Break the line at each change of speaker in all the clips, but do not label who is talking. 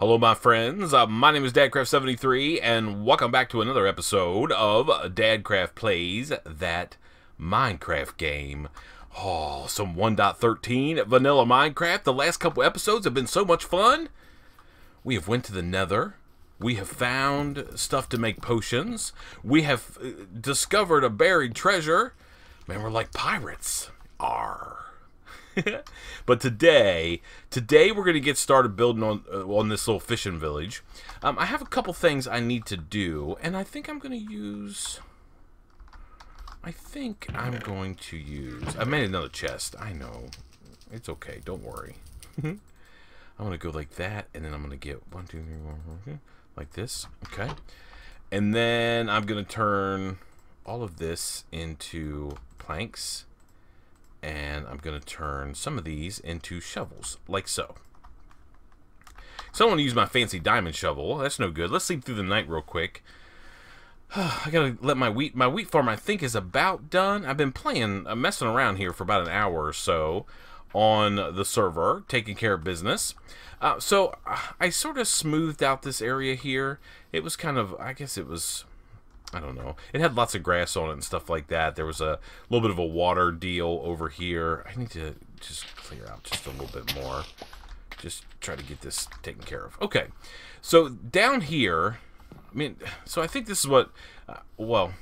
Hello, my friends. My name is Dadcraft73, and welcome back to another episode of Dadcraft Plays That Minecraft Game. Oh, some 1.13 vanilla Minecraft. The last couple episodes have been so much fun. We have went to the Nether. We have found stuff to make potions. We have discovered a buried treasure. Man, we're like pirates. Arr. But today we're going to get started building on this little fishing village. I have a couple things I need to do, and I think I'm going to use... I made another chest. I know. It's okay. Don't worry. I'm going to go like that, and then I'm going to get 1, 2, 3, 4, 5, like this. Okay. And then I'm going to turn all of this into planks. And I'm going to turn some of these into shovels, like so. So I want to use my fancy diamond shovel. That's no good. Let's sleep through the night real quick. I got to let my wheat farm, I think, is about done. I've been messing around here for about an hour or so on the server, taking care of business. So I sort of smoothed out this area here. It was kind of, I guess it was... I don't know. It had lots of grass on it and stuff like that. There was a little bit of a water deal over here. I need to just clear out just a little bit more. Just try to get this taken care of. Okay. So down here, so I think this is what, well,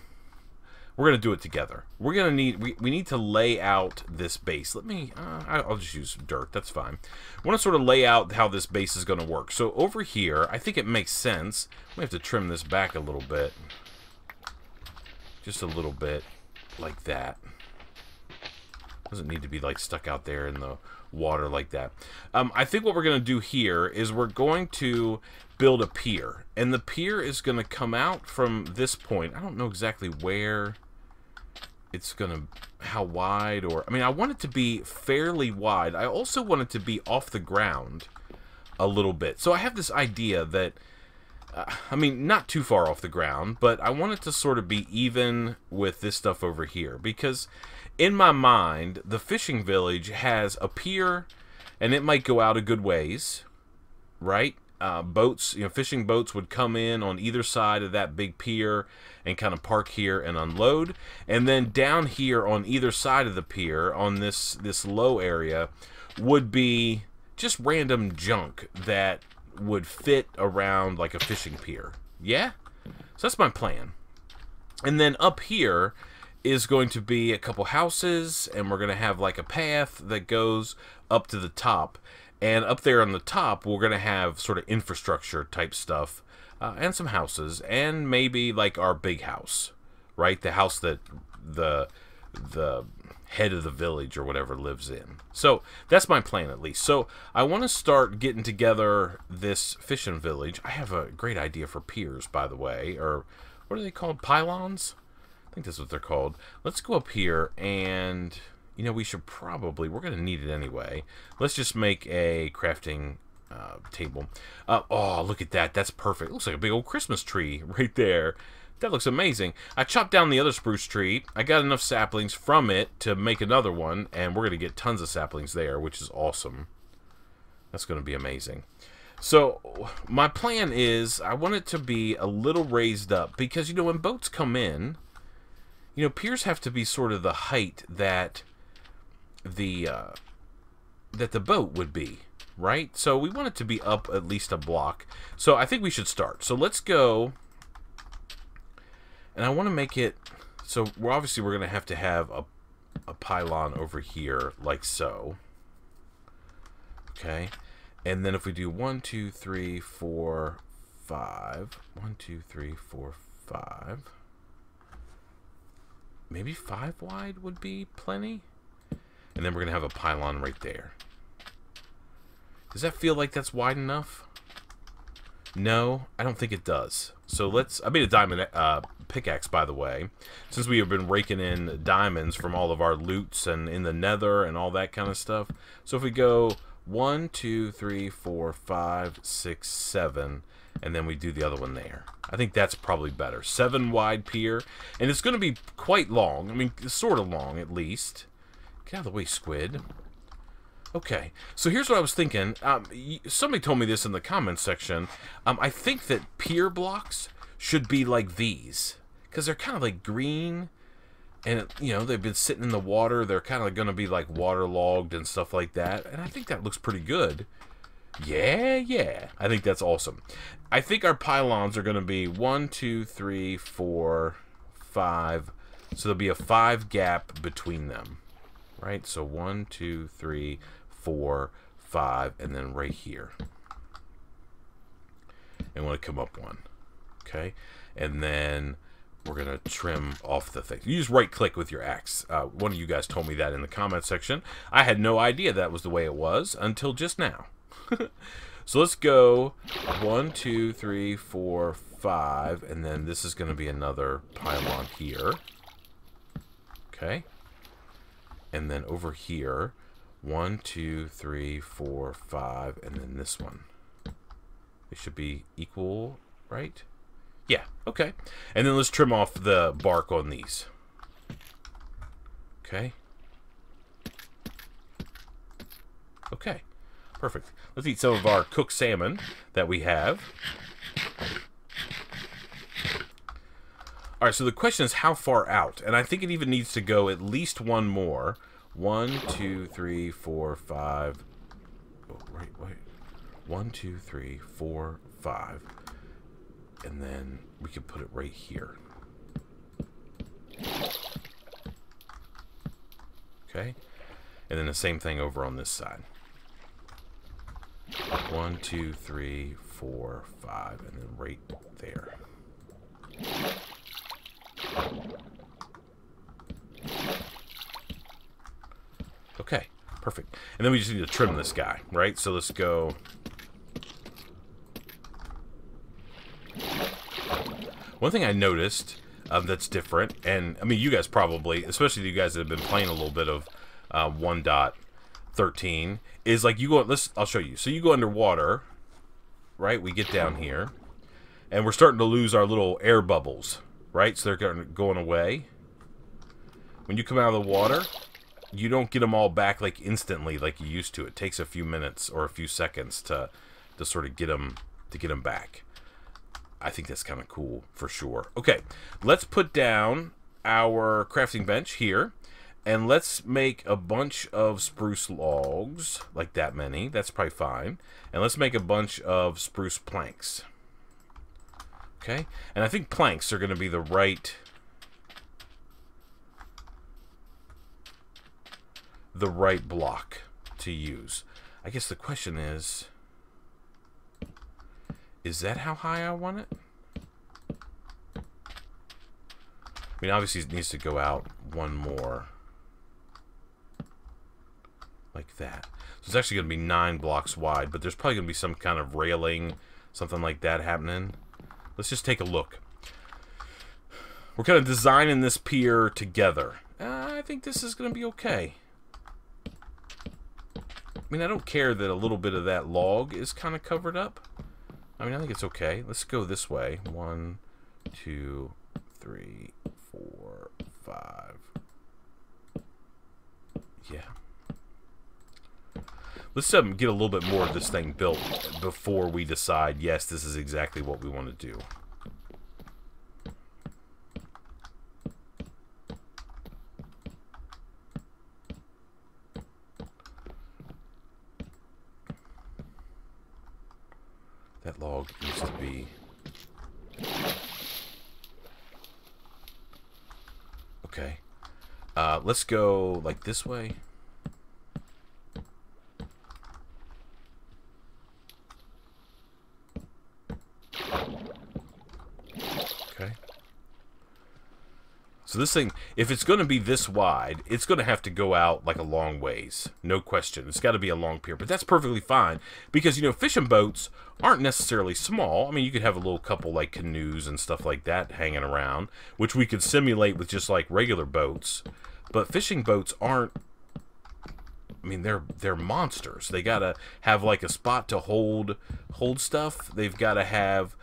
we're going to do it together. We're going to need, we need to lay out this base. Let me, I'll just use dirt. That's fine. I want to sort of lay out how this base is going to work. So over here, I think it makes sense. We have to trim this back a little bit. Just a little bit, like that. Doesn't need to be like stuck out there in the water like that. I think what we're going to do here is we're going to build a pier. And the pier is going to come out from this point. I don't know exactly where it's going to, how wide or... I want it to be fairly wide. I also want it to be off the ground a little bit. So I have this idea that... not too far off the ground, but I want it to sort of be even with this stuff over here. Because in my mind, the fishing village has a pier, and it might go out a good ways, right? Boats, fishing boats would come in on either side of that big pier and kind of park here and unload. And then down here on either side of the pier, on this low area, would be just random junk that would fit around like a fishing pier. Yeah? So that's my plan. And then up here is going to be a couple houses, and we're going to have like a path that goes up to the top. And up there on the top, we're going to have sort of infrastructure type stuff, and some houses, and maybe like our big house, right? The house that the head of the village or whatever lives in. So that's my plan, at least. So I want to start getting together this fishing village. I have a great idea for piers, by the way, or what are they called? Pylons? I think that's what they're called. Let's go up here, and we should probably, we're going to need it anyway. Let's just make a crafting table. Oh, look at that. That's perfect. Looks like a big old Christmas tree right there. That looks amazing. I chopped down the other spruce tree. I got enough saplings from it to make another one, and we're going to get tons of saplings there, which is awesome. That's going to be amazing. So, my plan is, I want it to be a little raised up, because, when boats come in, piers have to be sort of the height that the boat would be, right? So, we want it to be up at least a block. So, I think we should start. So, let's go... And I want to make it, so we're going to have a pylon over here, like so. Okay. And then if we do 1, 2, 3, 4, 5. 1, 2, 3, 4, 5. Maybe 5 wide would be plenty. And then we're going to have a pylon right there. Does that feel like that's wide enough? No, I don't think it does. So I made a diamond pickaxe, by the way, since we have been raking in diamonds from all of our loots and in the nether and all that kind of stuff. So if we go 1, 2, 3, 4, 5, 6, 7, and then we do the other one there. I think that's probably better. 7 wide pier, and it's going to be quite long. Sort of long at least. Get out of the way, squid. Okay, so here's what I was thinking. Somebody told me this in the comments section. I think that pier blocks should be like these, because they're kind of like green, and you know, they've been sitting in the water. They're kind of going to be like waterlogged and stuff like that, and I think that looks pretty good. Yeah, I think that's awesome. I think our pylons are going to be 1, 2, 3, 4, 5. So there'll be a 5 gap between them, right? So 1, 2, 3, 4, 5, and then right here. And want to come up 1, okay? And then we're going to trim off the thing. You just right-click with your axe. One of you guys told me that in the comment section. I had no idea that was the way it was until just now. So let's go 1, 2, 3, 4, 5, and then this is going to be another pylon here. Okay. And then over here, 1, 2, 3, 4, 5, and then this one. It should be equal, right? Yeah, okay. And then let's trim off the bark on these. Okay. Okay. Perfect. Let's eat some of our cooked salmon that we have. Alright, so the question is how far out? And I think it even needs to go at least one more. 1, 2, 3, 4, 5. Oh, wait. 1, 2, 3, 4, 5. And then we could put it right here. Okay. And then the same thing over on this side. 1, 2, 3, 4, 5, and then right there. Okay, perfect. And then we just need to trim this guy, right? So let's go. One thing I noticed that's different, and I mean, you guys probably, especially you guys that have been playing a little bit of 1.13, is like you go. I'll show you. So you go underwater, right? We get down here, and we're starting to lose our little air bubbles, right? So they're going away. When you come out of the water, you don't get them all back like instantly like you used to. It takes a few minutes or a few seconds to sort of get them back. I think that's kind of cool for sure. Okay, let's put down our crafting bench here, and let's make a bunch of spruce logs, like that many. That's probably fine. And let's make a bunch of spruce planks. Okay, and I think planks are going to be the right block to use. I guess the question is that how high I want it? I mean, obviously it needs to go out one more. Like that. So it's actually going to be 9 blocks wide, but there's probably going to be some kind of railing, something like that happening. Let's just take a look. We're kind of designing this pier together. I think this is going to be okay. I mean, I don't care that a little bit of that log is kind of covered up. I mean, I think it's okay. Let's go this way. 1, 2, 3, 4, 5. Yeah. Let's get a little bit more of this thing built before we decide, yes, this is exactly what we want to do. That log needs to be... Okay. Let's go, like, this way. Okay. So this thing, if it's going to be this wide, it's going to have to go out like a long ways. No question. It's got to be a long pier. But that's perfectly fine because, you know, fishing boats aren't necessarily small. I mean, you could have a little couple like canoes and stuff like that hanging around, which we could simulate with just like regular boats. But fishing boats aren't, I mean, they're monsters. They got to have like a spot to hold stuff. They've got to have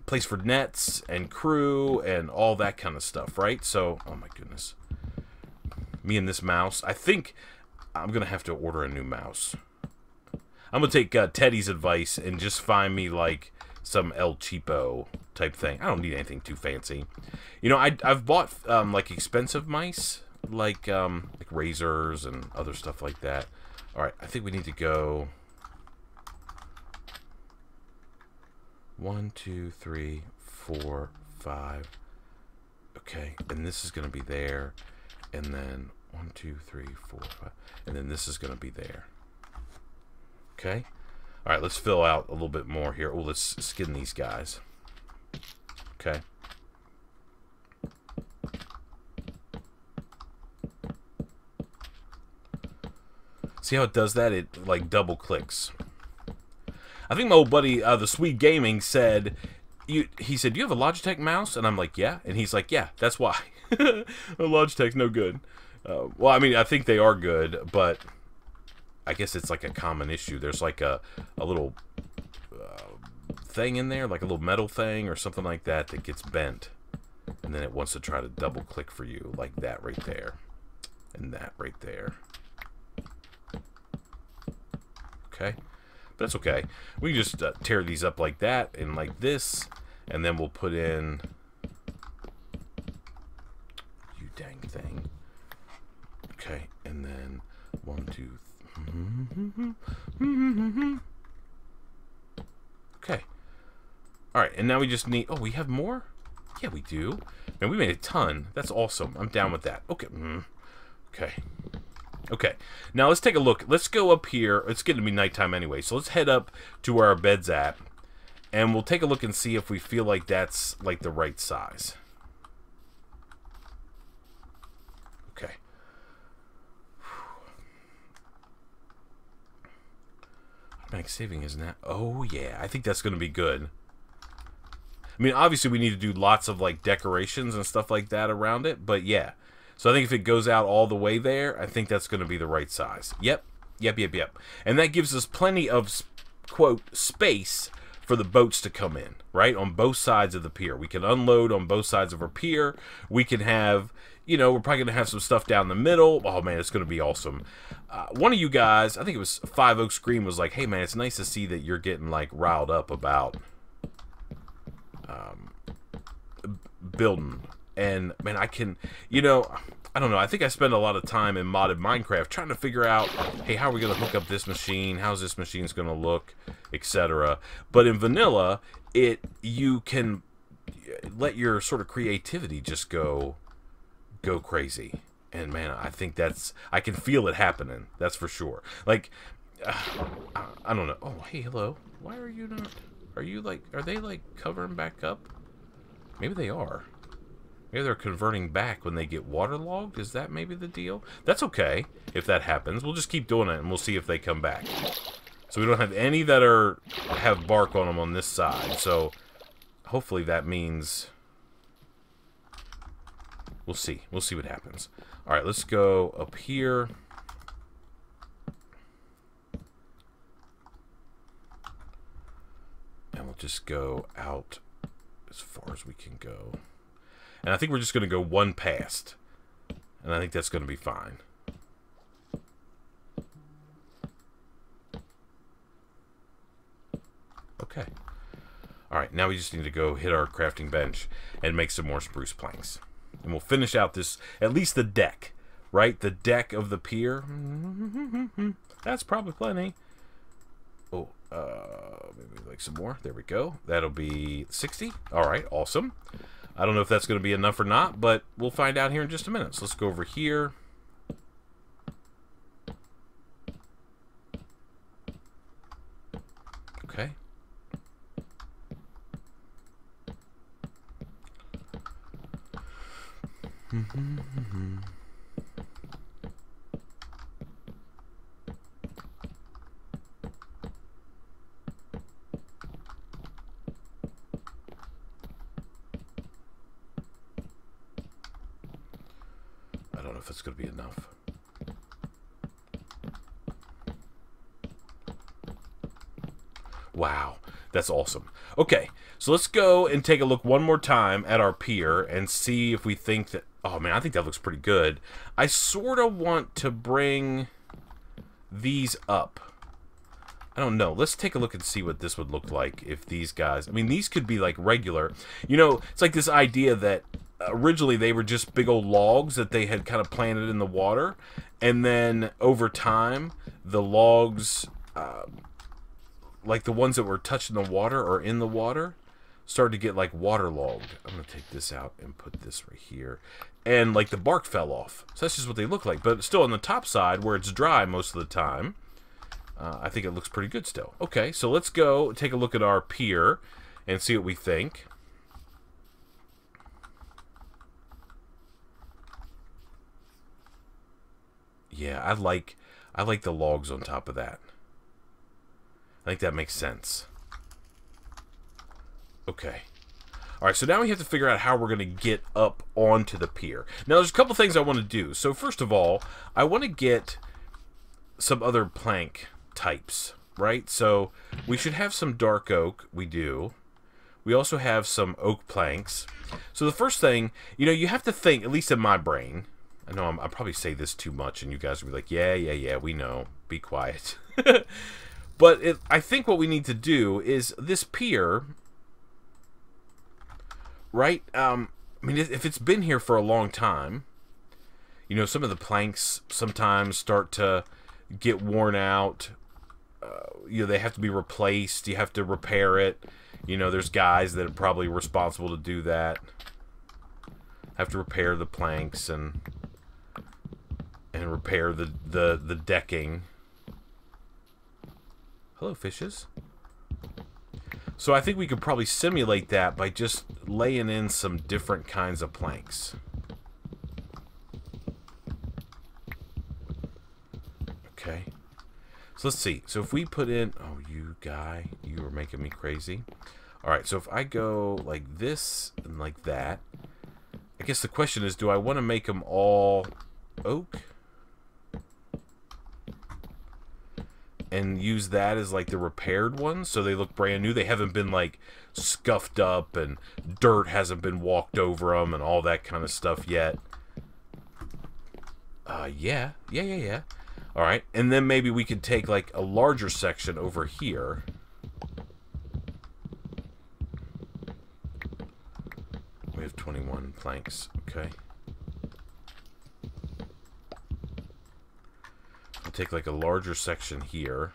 place for nets and crew and all that kind of stuff, right? So, oh my goodness. Me and this mouse. I think I'm going to have to order a new mouse. I'm going to take Teddy's advice and just find me, like, some El Cheapo type thing. I don't need anything too fancy. You know, I've bought, like, expensive mice, like razors and other stuff like that. All right, I think we need to go 1, 2, 3, 4, 5. Okay, and this is going to be there. And then 1, 2, 3, 4, 5. And then this is going to be there. Okay. All right, let's fill out a little bit more here. Oh, let's skin these guys. Okay. See how it does that? It, like, double clicks. I think my old buddy, the Swede Gaming, said, he said, you have a Logitech mouse? And I'm like, yeah. And he's like, yeah, that's why. Logitech's no good. Well, I mean, I think they are good, but I guess it's like a common issue. There's like a little thing in there, like a little metal thing or something like that that gets bent. And then it wants to try to double click for you, like that right there. And that right there. Okay. But that's okay. We can just tear these up like that and like this. And then we'll put in... You dang thing. Okay. And then 1, 2, 3. Okay. Alright, and now we just need... Oh, we have more? Yeah, we do. Man, we made a ton. That's awesome. I'm down with that. Okay. Okay. Okay. Now, let's take a look. Let's go up here. It's getting to be nighttime anyway, so let's head up to where our bed's at, and we'll take a look and see if we feel like that's, like, the right size. Okay. Automatic saving, isn't that? Oh, yeah. I think that's going to be good. I mean, obviously, we need to do lots of, like, decorations and stuff like that around it, but yeah. So I think if it goes out all the way there, I think that's going to be the right size. Yep. And that gives us plenty of, quote, space for the boats to come in, right? On both sides of the pier. We can unload on both sides of our pier. We can have, you know, we're probably going to have some stuff down the middle. Oh, man, it's going to be awesome. One of you guys, I think it was 5 Oaks Green, was like, hey, man, it's nice to see that you're getting, like, riled up about building. And, man, I can, you know, I don't know. I think I spend a lot of time in modded Minecraft trying to figure out, hey, how are we going to hook up this machine? How's this machine's going to look, etc. But in vanilla, you can let your sort of creativity just go crazy. And, man, I think I can feel it happening. That's for sure. Like, I don't know. Oh, hey, hello. Why are you not, are they, like, covering back up? Maybe they are. Maybe they're converting back when they get waterlogged. Is that maybe the deal? That's okay if that happens. We'll just keep doing it, and we'll see if they come back. So we don't have any that have bark on them on this side. So hopefully that means... We'll see. We'll see what happens. All right, let's go up here. And we'll just go out as far as we can go. And I think we're just going to go one past. And I think that's going to be fine. Okay. Alright, now we just need to go hit our crafting bench and make some more spruce planks. And we'll finish out this, at least the deck. Right? The deck of the pier. That's probably plenty. Oh, maybe like some more. There we go. That'll be 60. Alright, awesome. I don't know if that's going to be enough or not, but we'll find out here in just a minute. So let's go over here. Okay. I don't know if it's going to be enough. Wow, that's awesome. Okay, so let's go and take a look one more time at our pier and see if we think that... Oh, man, I think that looks pretty good. I sort of want to bring... these up. I don't know. Let's take a look and see what this would look like if these guys... I mean, these could be, like, regular. You know, it's like this idea that originally they were just big old logs that they had kind of planted in the water. And then, over time, the logs, like the ones that were touching the water or in the water, started to get, like, waterlogged. I'm going to take this out and put this right here. And, like, the bark fell off. So that's just what they look like. But still, on the top side, where it's dry most of the time... I think it looks pretty good still. Okay, so let's go take a look at our pier and see what we think. Yeah, I like the logs on top of that. I think that makes sense. Okay. Alright, so now we have to figure out how we're going to get up onto the pier. Now, there's a couple things I want to do. So, first of all, I want to get some other plank types, right? So we should have some dark oak. We do. We also have some oak planks. So the first thing, you know, you have to think, at least in my brain, I know I probably say this too much and you guys will be like, yeah, we know. Be quiet. But I think what we need to do is this pier, right? I mean, if it's been here for a long time, you know, some of the planks sometimes start to get worn out. You know, they have to be replaced. You have to repair it. You know, there's guys that are probably responsible to do that. Have to repair the planks and repair the decking. Hello, fishes. So I think we could probably simulate that by just laying in some different kinds of planks. Okay. So let's see. So if we put in... Oh, you guy. You are making me crazy. Alright, so if I go like this and like that... I guess the question is, do I want to make them all oak? And use that as like the repaired ones so they look brand new. They haven't been like scuffed up and dirt hasn't been walked over them and all that kind of stuff yet. Yeah. Alright, and then maybe we could take like a larger section over here. We have 21 planks, okay. I'll take like a larger section here.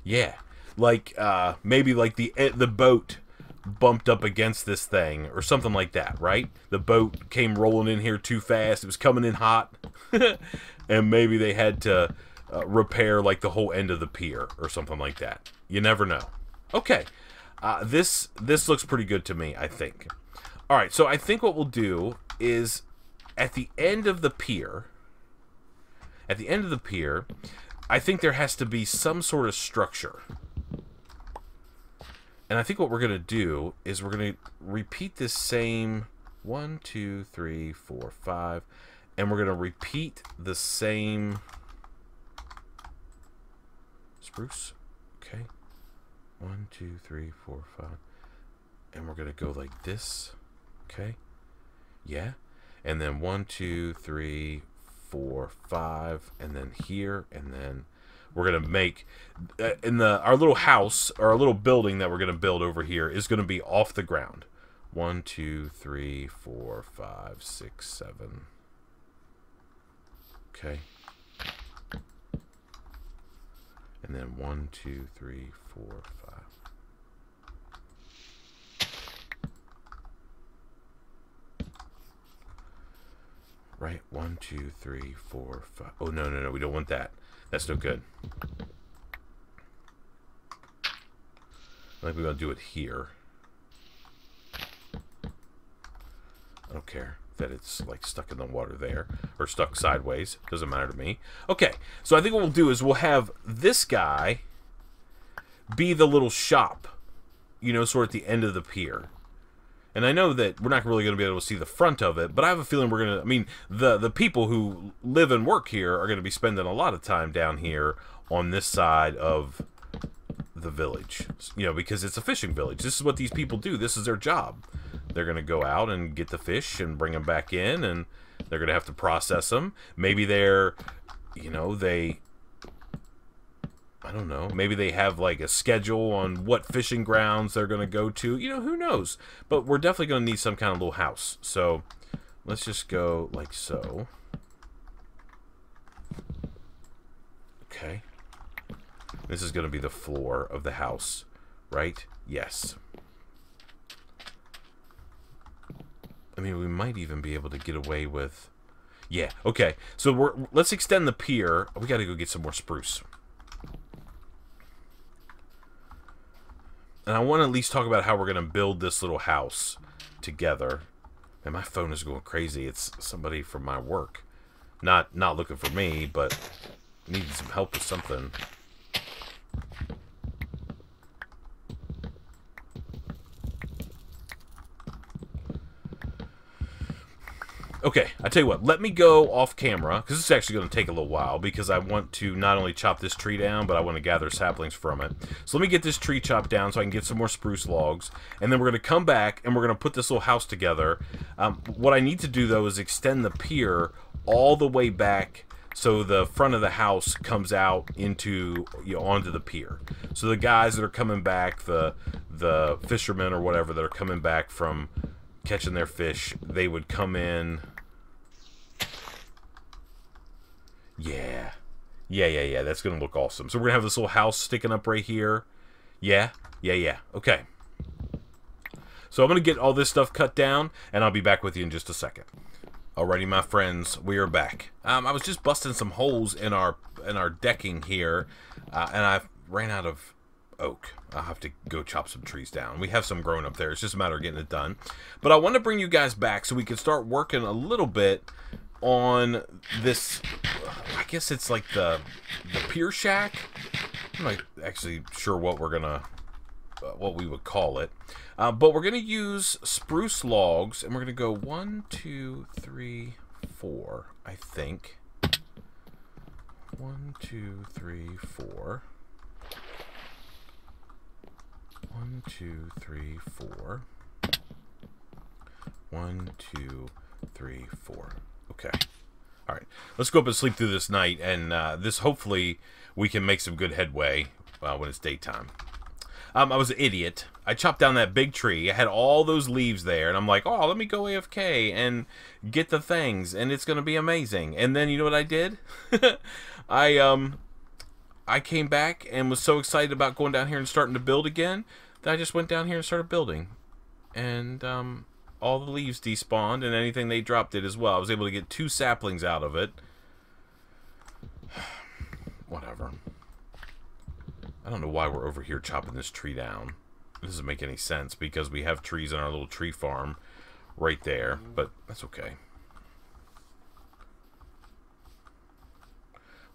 Yeah. Like, maybe like the boat bumped up against this thing or something like that, right? The boat came rolling in here too fast. It was coming in hot. And maybe they had to repair like the whole end of the pier or something like that. You never know. Okay. This looks pretty good to me, I think. All right, so I think what we'll do is at the end of the pier, I think there has to be some sort of structure. And I think what we're going to do is we're going to repeat this same 1, 2, 3, 4, 5. And we're going to repeat the same spruce. Okay. 1, 2, 3, 4, 5. And we're going to go like this. Okay. Yeah. And then 1, 2, 3, 4, 5. And then here. And then... we're going to make, our little house, or our little building that we're going to build over here is going to be off the ground. 1, 2, 3, 4, 5, 6, 7. Okay. And then 1, 2, 3, 4, 5. Right, 1, 2, 3, 4, 5. Oh, no, we don't want that. That's no good. I think we're going to do it here. I don't care that it's like stuck in the water there. Or stuck sideways. Doesn't matter to me. Okay, so I think what we'll do is we'll have this guy be the little shop. You know, sort of at the end of the pier. And I know that we're not really going to be able to see the front of it, but I have a feeling we're going to... I mean, the people who live and work here are going to be spending a lot of time down here on this side of the village, you know, because it's a fishing village. This is what these people do. This is their job. They're going to go out and get the fish and bring them back in, and they're going to have to process them. Maybe they're, you know, I don't know, maybe they have like a schedule on what fishing grounds they're going to go to. You know, who knows? But we're definitely going to need some kind of little house. So let's just go like so. Okay. This is going to be the floor of the house, right? Yes. I mean, we might even be able to get away with... Yeah, okay. So let's extend the pier. We got to go get some more spruce. And I want to at least talk about how we're going to build this little house together. And my phone is going crazy. It's somebody from my work. Not looking for me, but needing some help with something. Okay, I tell you what, let me go off camera, because this is actually going to take a little while, because I want to not only chop this tree down, but I want to gather saplings from it. So let me get this tree chopped down so I can get some more spruce logs, and then we're going to come back, and we're going to put this little house together. What I need to do, though, is extend the pier all the way back so the front of the house comes out into, you know, onto the pier. So the guys that are coming back, the fishermen or whatever that are coming back from catching their fish, they would come in. Yeah. That's gonna look awesome. So we're gonna have this little house sticking up right here. Yeah. Okay. So I'm gonna get all this stuff cut down, and I'll be back with you in just a second. Alrighty, my friends, we are back. I was just busting some holes in our decking here, and I ran out of oak. I'll have to go chop some trees down. We have some growing up there. It's just a matter of getting it done. But I want to bring you guys back so we can start working a little bit on this. I guess it's like the pier shack. I'm not actually sure what we're gonna what we would call it. But we're gonna use spruce logs, and we're gonna go 1, 2, 3, 4. I think 1, 2, 3, 4. 1, 2, 3, 4. 1, 2, 3, 4. Okay. All right. Let's go up and sleep through this night, and this hopefully we can make some good headway when it's daytime. I was an idiot. I chopped down that big tree. I had all those leaves there, and I'm like, oh, let me go AFK and get the things, and it's going to be amazing. And then you know what I did? I came back and was so excited about going down here and starting to build again that I just went down here and started building. And all the leaves despawned, and anything they dropped did as well. I was able to get 2 saplings out of it. Whatever. I don't know why we're over here chopping this tree down. It doesn't make any sense because we have trees in our little tree farm right there, but that's okay.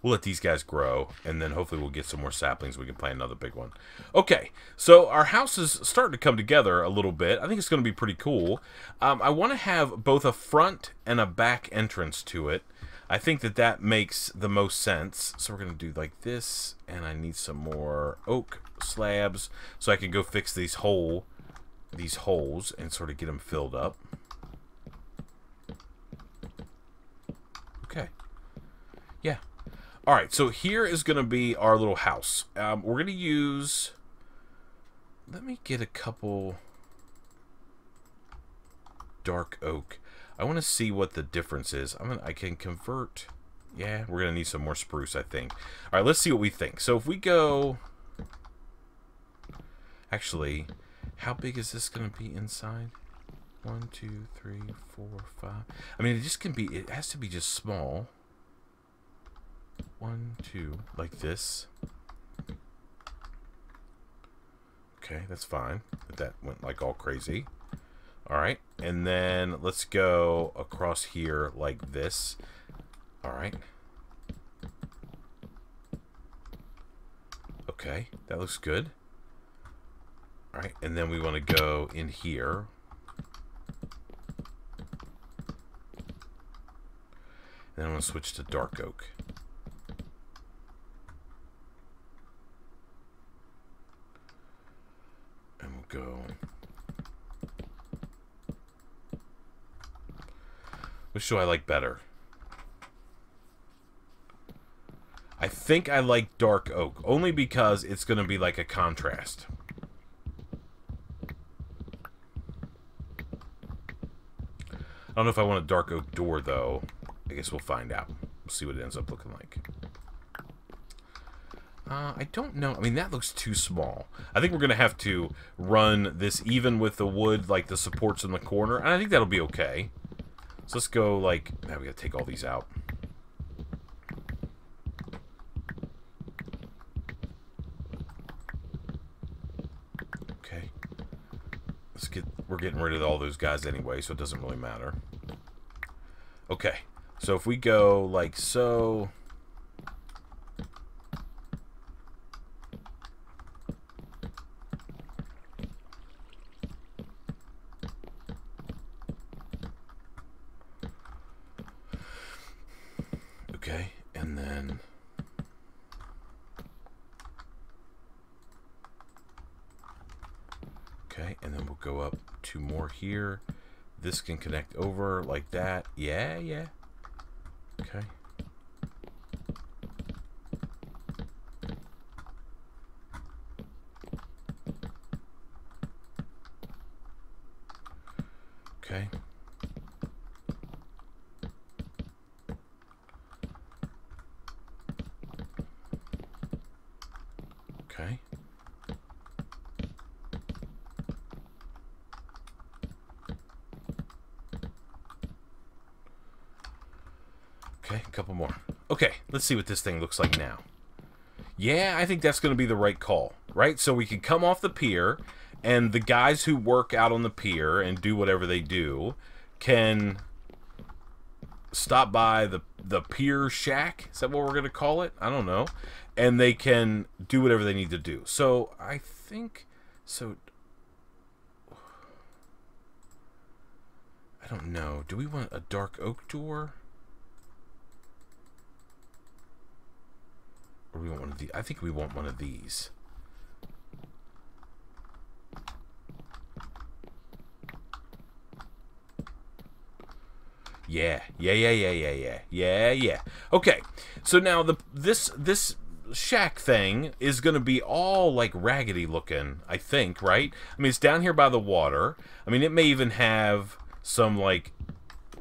We'll let these guys grow, and then hopefully we'll get some more saplings. We can plant another big one. Okay, so our house is starting to come together a little bit. I think it's going to be pretty cool. I want to have both a front and a back entrance to it. I think that makes the most sense. So we're going to do like this, and I need some more oak slabs so I can go fix these holes and sort of get them filled up. Okay. Yeah. Alright, so here is going to be our little house. We're going to use... Let me get a couple dark oak. I want to see what the difference is. I can convert... Yeah, we're going to need some more spruce, I think. Alright, let's see what we think. So if we go... Actually, how big is this going to be inside? 1, 2, 3, 4, 5... I mean, it just can be... It has to be just small. 1, 2, like this. Okay, that's fine. But that went like all crazy. Alright, and then let's go across here like this. Alright. Okay, that looks good. Alright, and then we want to go in here. And then I'm going to switch to dark oak. And we'll go... Which do I like better? I think I like dark oak, only because it's going to be like a contrast. I don't know if I want a dark oak door, though. I guess we'll find out. We'll see what it ends up looking like. I don't know. I mean, that looks too small. I think we're going to have to run this even with the wood, like the supports in the corner, and I think that'll be okay. So let's go, like... Now we got to take all these out. Okay. Let's get... We're getting rid of all those guys anyway, so it doesn't really matter. Okay. So if we go like so... Okay, and then... Okay, and then we'll go up 2 more here. This can connect over like that. Yeah, yeah. Okay. Okay. Okay. Okay, a couple more. Okay, let's see what this thing looks like now. Yeah, I think that's going to be the right call, right? So we can come off the pier, and the guys who work out on the pier and do whatever they do can stop by the pier shack. Is that what we're going to call it? I don't know. And they can do whatever they need to do. So I think... So... I don't know. Do we want a dark oak door? Or we want one of these? I think we want one of these. Yeah. Okay, so now this shack thing is going to be all like raggedy looking, I think, right? I mean, it's down here by the water. I mean, it may even have some like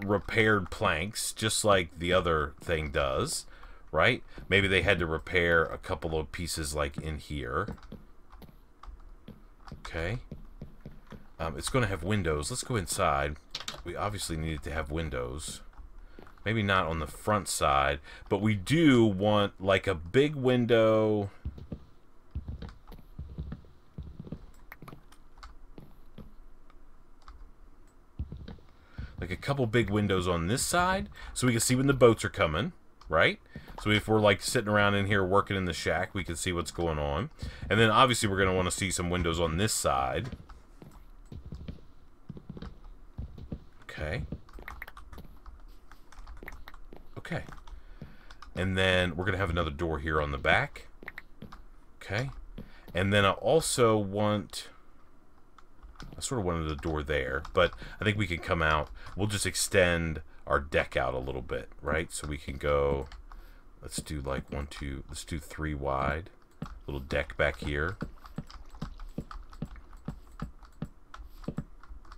repaired planks, just like the other thing does, right? Maybe they had to repair a couple of pieces like in here. Okay. It's going to have windows. Let's go inside. We obviously need it to have windows. Maybe not on the front side, but we do want like a big window. Like a couple big windows on this side so we can see when the boats are coming, right? So if we're like sitting around in here working in the shack, we can see what's going on. And then obviously we're going to want to see some windows on this side. Okay. Okay. And then we're going to have another door here on the back. Okay. And then I also want... I sort of wanted a door there, but I think we can come out. We'll just extend our deck out a little bit, right? So we can go... Let's do like 1, 2... Let's do 3 wide. Little deck back here.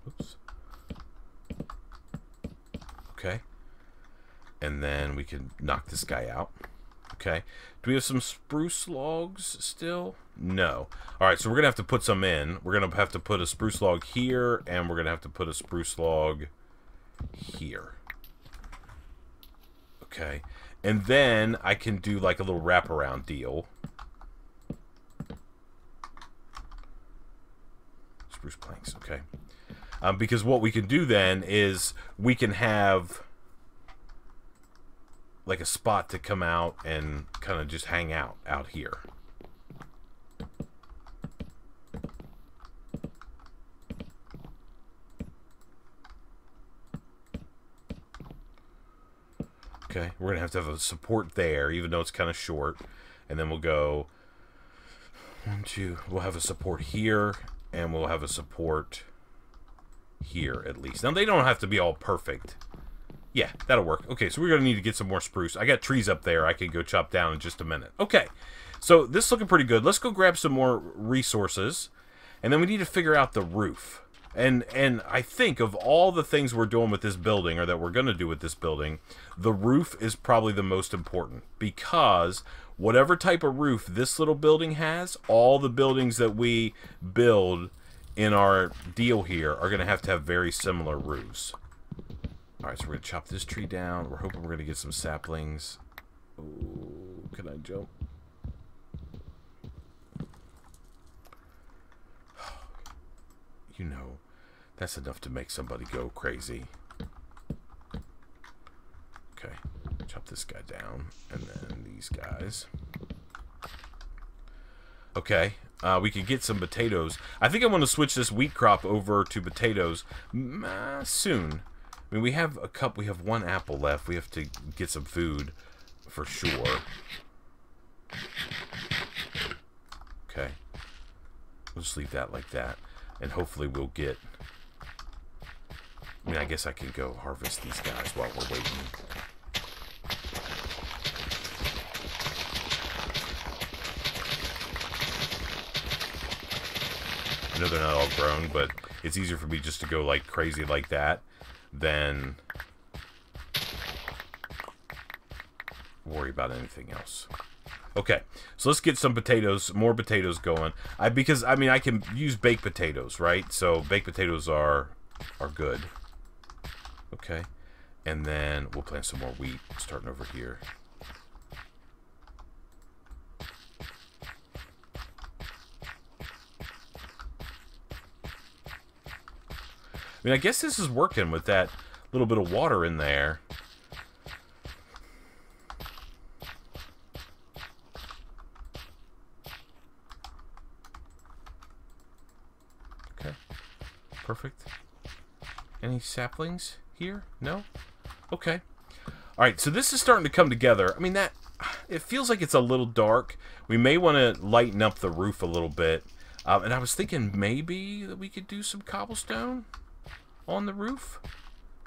Oops. Okay. And then we can knock this guy out. Okay. Do we have some spruce logs still? No. Alright, so we're going to have to put some in. We're going to have to put a spruce log here, and we're going to have to put a spruce log here. Okay. And then I can do like a little wraparound deal. Spruce planks, okay. Because what we can do then is we can have like a spot to come out and kind of just hang out here. Okay, we're gonna have to have a support there, even though it's kind of short. And then we'll go 1, 2. We'll have a support here, And we'll have a support here at least. Now, they don't have to be all perfect. Yeah, that'll work. Okay, so we're going to need to get some more spruce. I got trees up there I can go chop down in just a minute. Okay, so this is looking pretty good. Let's go grab some more resources. And then we need to figure out the roof. And I think of all the things we're doing with this building, or that we're going to do with this building, the roof is probably the most important. Because whatever type of roof this little building has, all the buildings that we build in our deal here are going to have very similar roofs. Alright, so we're going to chop this tree down. We're hoping we're going to get some saplings. Ooh, can I jump? You know, that's enough to make somebody go crazy. Okay, chop this guy down, and then these guys. Okay, we could get some potatoes. I think I want to switch this wheat crop over to potatoes soon. I mean, we have one apple left. We have to get some food for sure. Okay, we'll just leave that like that. And hopefully we'll get... I mean, I guess I can go harvest these guys while we're waiting. I know they're not all grown, but it's easier for me just to go like crazy like that than worry about anything else. Okay, so let's get some potatoes, more potatoes going. Because I mean, I can use baked potatoes, right? So baked potatoes are good. Okay, and then we'll plant some more wheat, starting over here. I mean, I guess this is working with that little bit of water in there. Perfect. Any saplings here? No? Okay. Alright, so this is starting to come together. I mean, it feels like it's a little dark. We may want to lighten up the roof a little bit. And I was thinking maybe that we could do some cobblestone on the roof.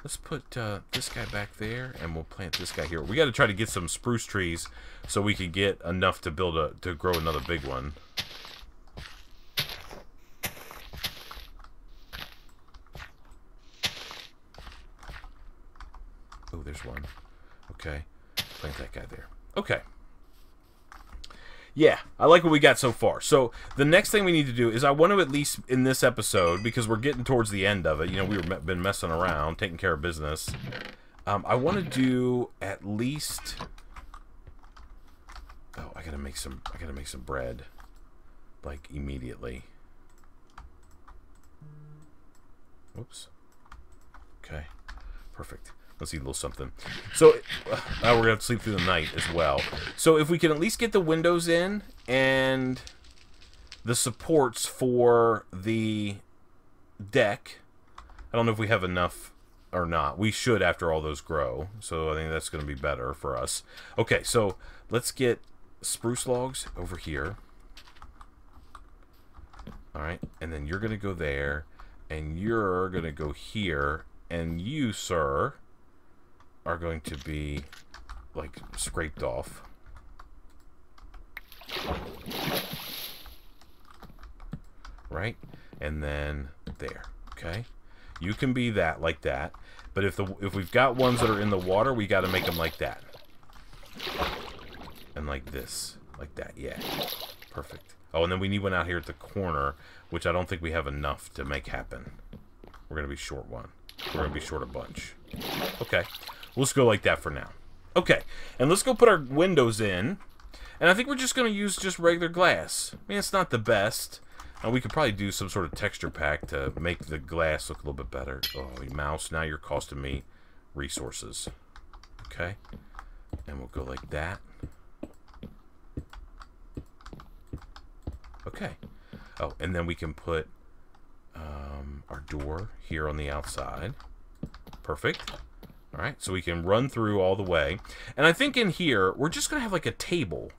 Let's put this guy back there, and we'll plant this guy here. We got to try to get some spruce trees so we can get enough to to grow another big one. Oh, there's one. Okay. Plant that guy there. Okay. Yeah, I like what we got so far. So, the next thing we need to do is I want to at least, in this episode, because we're getting towards the end of it, you know, we've been messing around, taking care of business. I want to do at least... Oh, I gotta make some bread. Like, immediately. Whoops. Okay. Perfect. Let's eat a little something. So, now we're going to have to sleep through the night as well. So, if we can at least get the windows in and the supports for the deck. I don't know if we have enough or not. We should after all those grow. So, I think that's going to be better for us. Okay, so let's get spruce logs over here. Alright, and then you're going to go there. And you're going to go here. And you, sir... are going to be like scraped off. Right? And then there. Okay? You can be that like that. But if we've got ones that are in the water, we got to make them like that. And like this. Like that. Yeah. Perfect. Oh, and then we need one out here at the corner, which I don't think we have enough to make happen. We're going to be short one. We're going to be short a bunch. Okay. Let's go like that for now. Okay. And let's go put our windows in. And I think we're just going to use just regular glass. I mean, it's not the best. We could probably do some sort of texture pack to make the glass look a little bit better. Oh, mouse, now you're costing me resources. Okay. And we'll go like that. Okay. Oh, and then we can put our door here on the outside. Perfect. Alright, so we can run through all the way. And I think in here, we're just going to have like a table.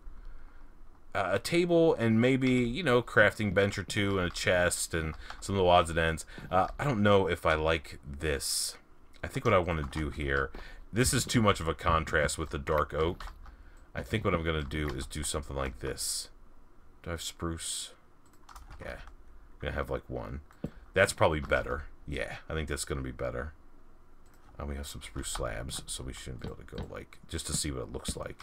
a table and maybe, you know, crafting bench or two and a chest and some little odds and ends. I don't know if I like this. I think what I want to do here, this is too much of a contrast with the dark oak. I think what I'm going to do is do something like this. Do I have spruce? Yeah. I'm going to have like one. That's probably better. Yeah, I think that's going to be better. We have some spruce slabs, so we shouldn't be able to go like, just to see what it looks like.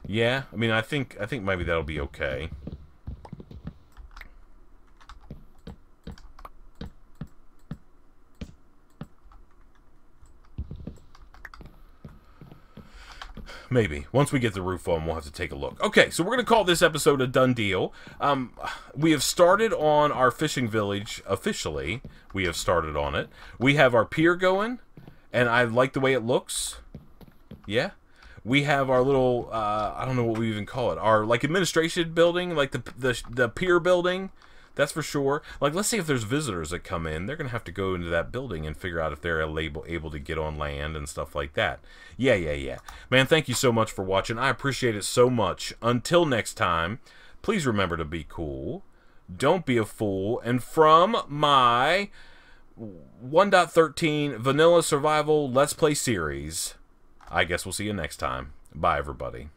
Yeah, I mean, I think maybe that'll be okay. Maybe. Once we get the roof on, we'll have to take a look. Okay, so we're going to call this episode a done deal. We have started on our fishing village officially. We have started on it. We have our pier going, and I like the way it looks. Yeah. We have our little, I don't know what we even call it, our, like, administration building, like the pier building. That's for sure. Like, let's say if there's visitors that come in, they're going to have to go into that building and figure out if they're able to get on land and stuff like that. Yeah. Man, thank you so much for watching. I appreciate it so much. Until next time, please remember to be cool. Don't be a fool. And from my 1.13 Vanilla Survival Let's Play series, I guess we'll see you next time. Bye, everybody.